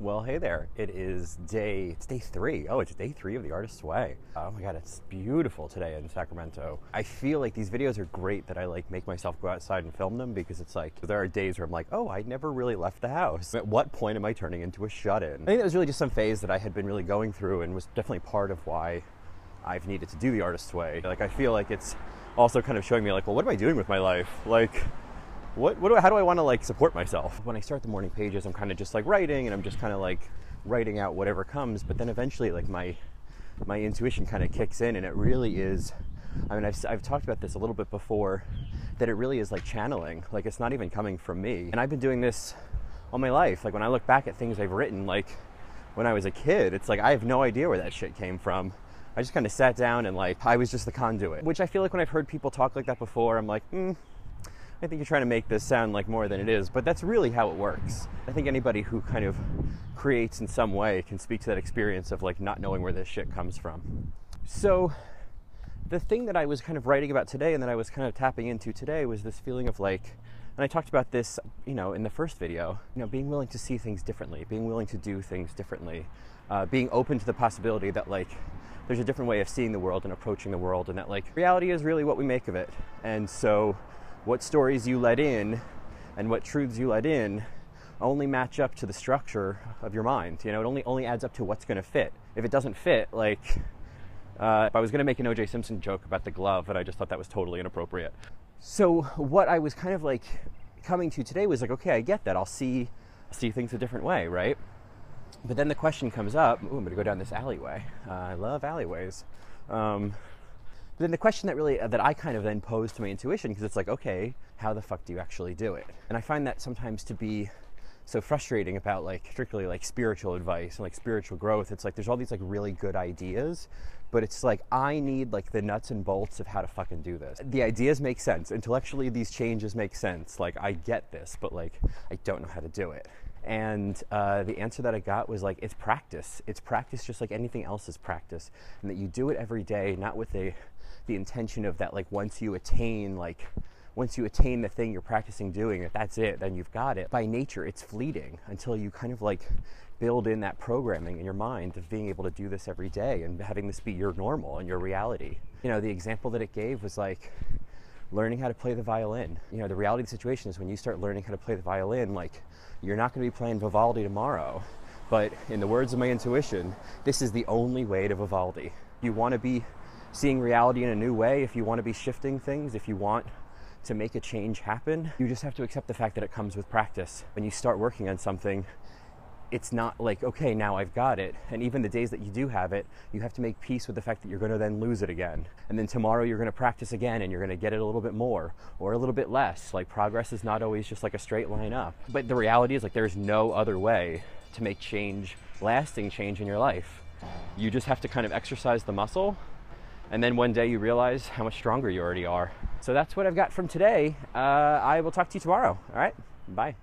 Well, hey there. It's day 3. Oh, it's day 3 of The Artist's Way. Oh my God, it's beautiful today in Sacramento. I feel like these videos are great that I make myself go outside and film them, because it's like, there are days where I'm like, oh, I never really left the house. At what point am I turning into a shut-in? I think that was really just some phase that I had been really going through, and was definitely part of why I've needed to do The Artist's Way. Like, I feel like it's also kind of showing me like, well, what am I doing with my life? Like, how do I want to support myself? When I start the morning pages, I'm kind of just writing, and I'm just kind of writing out whatever comes. But then eventually my intuition kind of kicks in, and it really is, I mean, I've talked about this a little bit before, that it really is like channeling. Like, it's not even coming from me. And I've been doing this all my life. Like, when I look back at things I've written, like when I was a kid, it's like, I have no idea where that shit came from. I just kind of sat down and I was just the conduit. Which I feel like when I've heard people talk like that before, I'm like, I think you're trying to make this sound like more than it is, but that's really how it works. I think anybody who kind of creates in some way can speak to that experience of not knowing where this shit comes from. So the thing that I was kind of writing about today, and that I was kind of tapping into today, was this feeling of and I talked about this, in the first video, being willing to see things differently, being willing to do things differently, being open to the possibility that there's a different way of seeing the world and approaching the world, and that reality is really what we make of it. And so what stories you let in and what truths you let in only match up to the structure of your mind. It only adds up to what's going to fit. If it doesn't fit, if I was going to make an O.J. Simpson joke about the glove, and I just thought that was totally inappropriate. So what I was kind of coming to today was okay, I get that. I'll see things a different way, right? But then the question comes up. Ooh, I'm going to go down this alleyway. I love alleyways. But then the question that I kind of then pose to my intuition, because it's okay, how the fuck do you actually do it? And I find that sometimes to be so frustrating about strictly spiritual advice and spiritual growth. It's there's all these really good ideas, but it's I need the nuts and bolts of how to fucking do this. The ideas make sense. Intellectually, these changes make sense. I get this, but I don't know how to do it. And the answer that I got was it's practice. It's practice just like anything else is practice. And that you do it every day, not with the intention of that once you attain the thing you're practicing doing, if that's it, then you've got it. By nature, it's fleeting until you kind of build in that programming in your mind of being able to do this every day and having this be your normal and your reality. The example that it gave was learning how to play the violin. The reality of the situation is when you start learning how to play the violin, you're not going to be playing Vivaldi tomorrow. But in the words of my intuition, this is the only way to Vivaldi. You want to be seeing reality in a new way, if you want to be shifting things, if you want to make a change happen, you just have to accept the fact that it comes with practice. When you start working on something, it's not okay, now I've got it. And even the days that you do have it, you have to make peace with the fact that you're going to then lose it again. And then tomorrow you're going to practice again, and you're going to get it a little bit more or a little bit less. Progress is not always just a straight line up. But the reality is there's no other way to make change, lasting change in your life. You just have to kind of exercise the muscle, and then one day you realize how much stronger you already are. So that's what I've got from today. I will talk to you tomorrow. All right, bye.